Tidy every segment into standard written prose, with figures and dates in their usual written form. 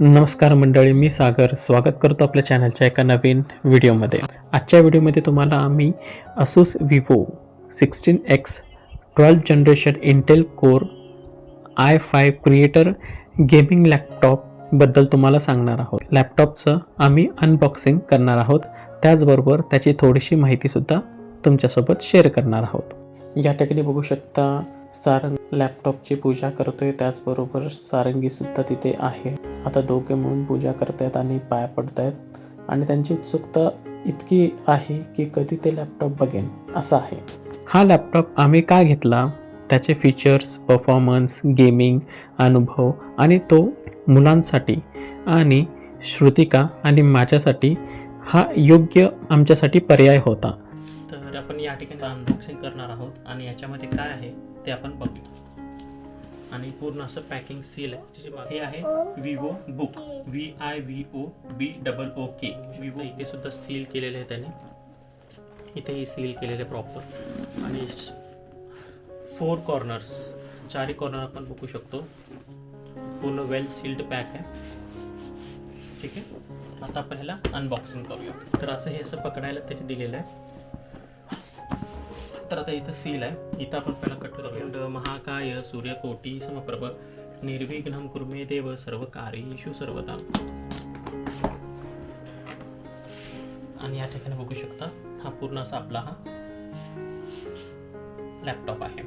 नमस्कार मंडळी, मी सागर स्वागत करतो आपल्या चॅनलच्या एका नवीन व्हिडिओमध्ये. आजच्या व्हिडिओमध्ये तुम्हाला आम्ही Asus Vivo 16X 12th generation Intel core i5 creator gaming लॅपटॉपबद्दल तुम्हाला सांगणार आहोत. लॅपटॉपचं आम्ही अनबॉक्सिंग करणार आहोत, त्याचबरोबर त्याची थोडीशी माहितीसुद्धा तुमच्यासोबत शेअर करणार आहोत. या ठिकाणी बघू शकता सारंग लॅपटॉपची पूजा करतोय, त्याचबरोबर सारंगीसुद्धा तिथे आहे. आता दोघे म्हणून पूजा करतायत आणि पाया पडतायत आणि त्यांची उत्सुकता इतकी आहे की कधी ते लॅपटॉप बघेन असं आहे. हा लॅपटॉप आम्ही का घेतला, त्याचे फीचर्स, परफॉर्मन्स, गेमिंग अनुभव आणि तो मुलांसाठी आणि श्रुतिका आणि माझ्यासाठी हा योग्य आमच्यासाठी पर्याय होता. तर आपण या ठिकाणी अनबॉक्सिंग करणार आहोत आणि याच्यामध्ये काय आहे ते आपण बघू. आणि पूर्ण असं पॅकिंग सील आहे. हे आहे विवो बुक, VIVOBOOK. विवो इथे सुद्धा सील केलेले आहे त्याने, इथेही सील केलेले प्रॉपर. आणि 4 कॉर्नर्स, 4 कॉर्नर आपण बघू शकतो. पूर्ण वेल सील्ड पॅक आहे. ठीक आहे, आता आपण ह्याला अनबॉक्सिंग करूया. तर असं हे असं पकडायला तरी दिलेलं आहे. तर आता इथं सील आहे. इथं आपण पहिला कट करूया. महाकाय सूर्यकोटी समप्रभ निर्विघ्नं कुर्मे देव सर्व कार्येषु सर्वदा. आणि या ठिकाणी बघू शकता हा पूर्ण असा आपला हा लॅपटॉप आहे.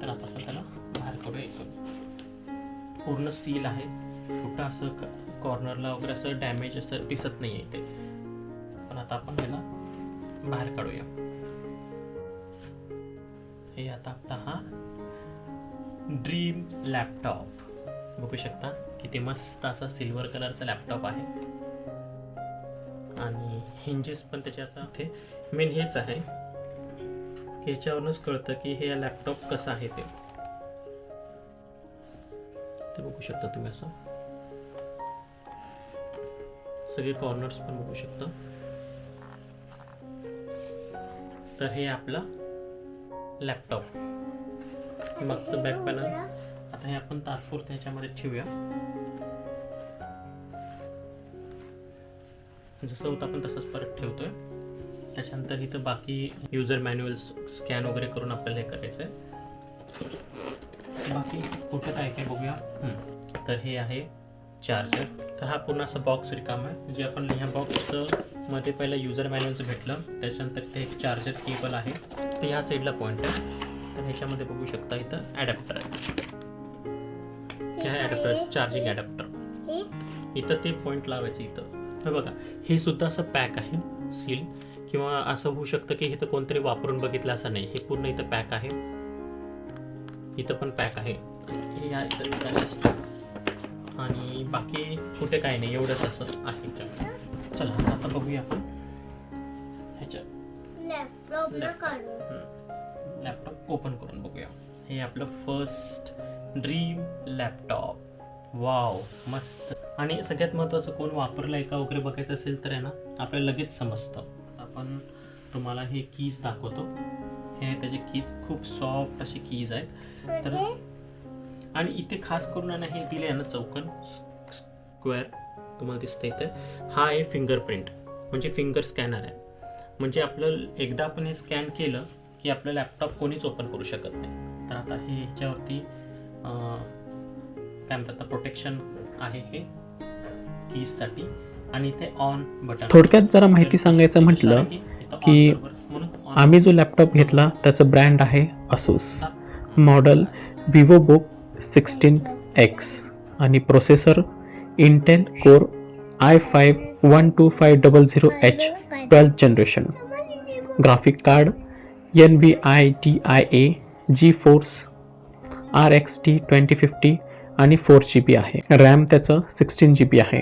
तर आता आपण त्याला बाहेर काढूया. पूर्ण सील आहे, कुठं असं कॉर्नरला वगैरे असं डॅमेज असं दिसत नाही आहे इथे. पण आता आपण याला बाहेर काढूया. हे आता आपला हा ड्रीम लॅपटॉप बघू शकता, किती मस्त असा सिल्वर कलरचा लॅपटॉप आहे. आणि हिंजेस पण त्याच्या आता इथे मेन हेच आहे की ह्याच्यावरूनच कळतं की हे लॅपटॉप कसं आहे ते बघू शकता तुम्ही. असं सगळे कॉर्नर्स पण बघू शकता. तर हे आपला लॅपटॉप, मागचं बॅक पॅनल. आता हे आपण तात्पुरतं ह्याच्यामध्ये ठेवूया. जसं होतं आपण तसंच परत ठेवतोय. त्याच्यानंतर इथं बाकी युजर मॅन्युअल स्कॅन वगैरे करून आपल्याला हे करायचं आहे. बाकी कुठं काय काय बघूया. तर हे आहे चार्जर. तर हा पूर्ण असा बॉक्स रिकामा आहे. जे आपण ह्या बॉक्सचं मध्ये पहिलं युजर मॅन्युअलचं भेटलं, त्याच्यानंतर इथे एक चार्जर केबल आहे. तर ह्या साईडला पॉईंट आहे. तर ह्याच्यामध्ये बघू शकता इथं ॲडॅप्टर आहे. हे आहे ॲडॅप्टर, चार्जिंग ॲडॅप्टर. इथं ते पॉईंट लावायचं इथं. हे बघा, हे सुद्धा असं पॅक आहे सील, किंवा असं होऊ शकतं की इथं कोणतरी वापरून बघितलं असं नाही. हे पूर्ण इथं पॅक आहे, इथं पण पॅक आहे. हे या इथं निघाले असतं. आणि बाकी कुठे काय नाही, एवढंच असं आहे. चला आता बघूया आपण ह्याच्या लॅपटॉप ओपन करून बघूया. हे आपलं फर्स्ट ड्रीम लॅपटॉप. वाव, मस्त. आणि सगळ्यात महत्त्वाचं, कोण वापरलं आहे का वगैरे बघायचं असेल तर आहे ना, आपल्याला लगेच समजतं. आपण तुम्हाला हे कीज दाखवतो. हे त्याचे कीज खूप सॉफ्ट असे कीज आहेत. तर आणि इथे खास करून आहे ना, हे दिले आहे ना चौकन स्क्वेअर तुम्हाला दिसतं इथे. हा आहे फिंगरप्रिंट, म्हणजे फिंगर स्कॅनर आहे. म्हणजे आपलं एकदा आपण हे स्कॅन केलं की आपलं लॅपटॉप कोणीच ओपन करू शकत नाही. तर आता हे ह्याच्यावरती काय म्हणतात, प्रोटेक्शन आहे हे कीजसाठी. आणि इथे ऑन बटन. थोडक्यात जरा माहिती सांगायचं म्हटलं की आम्ही जो लॅपटॉप घेतला त्याचं ब्रँड आहे Asus, model Vivo book 16X आणि processor Intel core i5 12500H 12th generation. Graphic card NVIDIA GeForce RX 2050 आणि 4GB आहे. रॅम त्याचं 16GB आहे.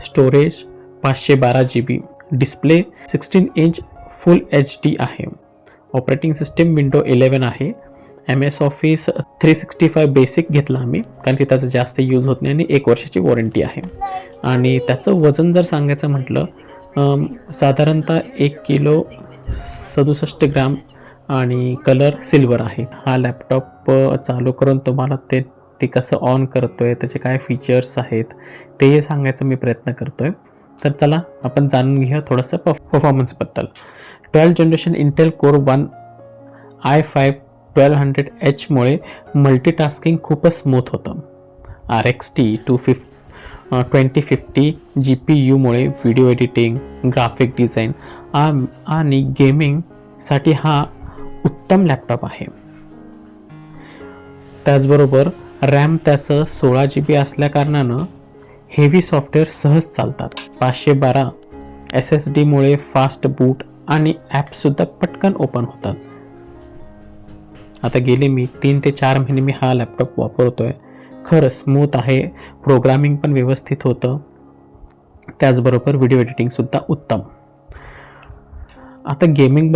Storage 512GB. डिस्प्ले 16 इंच फुल HD आहे. ऑपरेटिंग सिस्टीम विंडो 11 आहे. MS ऑफिस 365 बेसिक घेतला आम्ही, कारण की त्याचा जास्त यूज होत नाही आणि 1 वर्षाची वॉरंटी आहे. आणि त्याचं वजन जर सांगायचं म्हटलं, साधारणतः 1 किलो 67 ग्राम आणि कलर सिल्वर आहे. हा लॅपटॉप चालू करून तुम्हाला ते ते कसं ऑन करतो आहे, त्याचे काय फीचर्स आहेत ते सांगायचा मी प्रयत्न करतो आहे. तर चला आपण जाणून घेऊया थोडंसं परफॉर्मन्सबद्दल. 12th generation Intel core 1 i5 1200Hमुळे मल्टीटास्किंग खूपच स्मूथ होतं. RXT 2050 GPUमुळे व्हिडिओ एडिटिंग, ग्राफिक डिझाईन आणि गेमिंगसाठी हा उत्तम लॅपटॉप आहे. त्याचबरोबर रॅम त्याचं 16 GB असल्याकारणानं हेवी सॉफ्टवेअर सहज चालतात. 512 SSDमुळे फास्ट बूट आणि ॲपसुद्धा पटकन ओपन होतात. आता गेले मी 3 ते 4 महिने मी हा लॅपटॉप वापरतो आहे. खरं स्मूथ आहे, प्रोग्रामिंग पण व्यवस्थित होतं, त्याचबरोबर व्हिडिओ एडिटिंगसुद्धा उत्तम. आता गेमिंग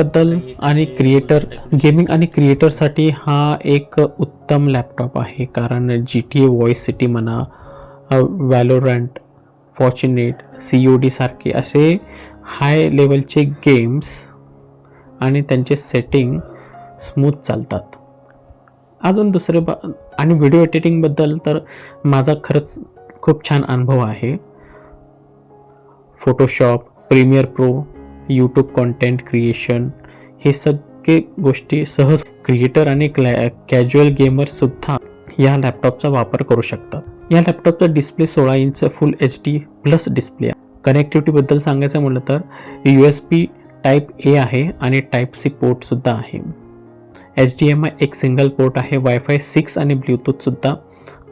आणि क्रिएटरसाठी हा एक उत्तम लॅपटॉप आहे. कारण GTA व्हॉइस सिटी म्हणा, व्हॅलोरंट, फॉर्च्युनेट, COD सारखे असे हाय लेवलचे गेम्स आणि त्यांचे सेटिंग स्मूथ चालतात. अजून आणि व्हिडिओ एडिटिंगबद्दल तर माझा खरंच खूप छान अनुभव आहे. Photoshop, Premiere Pro, YouTube content creation हे सगळे गोष्टी सहज क्रिएटर आणि कॅज्युअल गेमर्ससुद्धा या लॅपटॉपचा वापर करू शकतात. या लॅपटॉपचा डिस्प्ले 16 इंच फुल HD प्लस डिस्प्ले आहे. कनेक्टिव्हिटीबद्दल सांगायचं म्हटलं तर USB Type-A आहे आणि Type-C पोर्टसुद्धा आहे. HDMI एक सिंगल पोर्ट आहे. Wi-Fi 6 आणि ब्लूटूथसुद्धा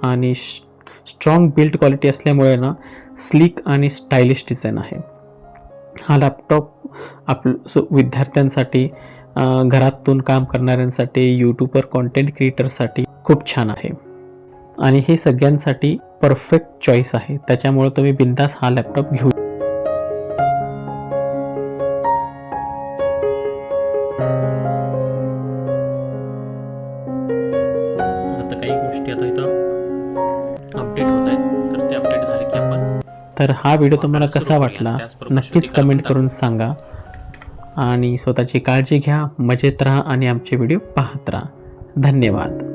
आणि स्ट्रॉंग बिल्ड क्वालिटी असल्यामुळे ना स्लीक आणि स्टायलिश डिझाईन आहे. हा लॅपटॉप विद्यार्थ्यांसाठी, घरातून काम करणाऱ्यांसाठी, यूट्यूबर कॉन्टेंट क्रिएटरसाठी खूप छान आहे आणि हे सगळ्यांसाठी परफेक्ट चॉईस आहे. त्याच्यामुळे तुम्ही बिनधास्त हा लॅपटॉप घेऊ. आता काही गोष्टी आता इथं अपडेट होत आहेत, तर ते अपडेट झाले की आपण. तर हा व्हिडिओ तुम्हाला कसा वाटला नक्कीच कमेंट करून सांगा आणि स्वतःची काळजी घ्या, मजेत राहा आणि आमचे व्हिडिओ पाहत राहा. धन्यवाद.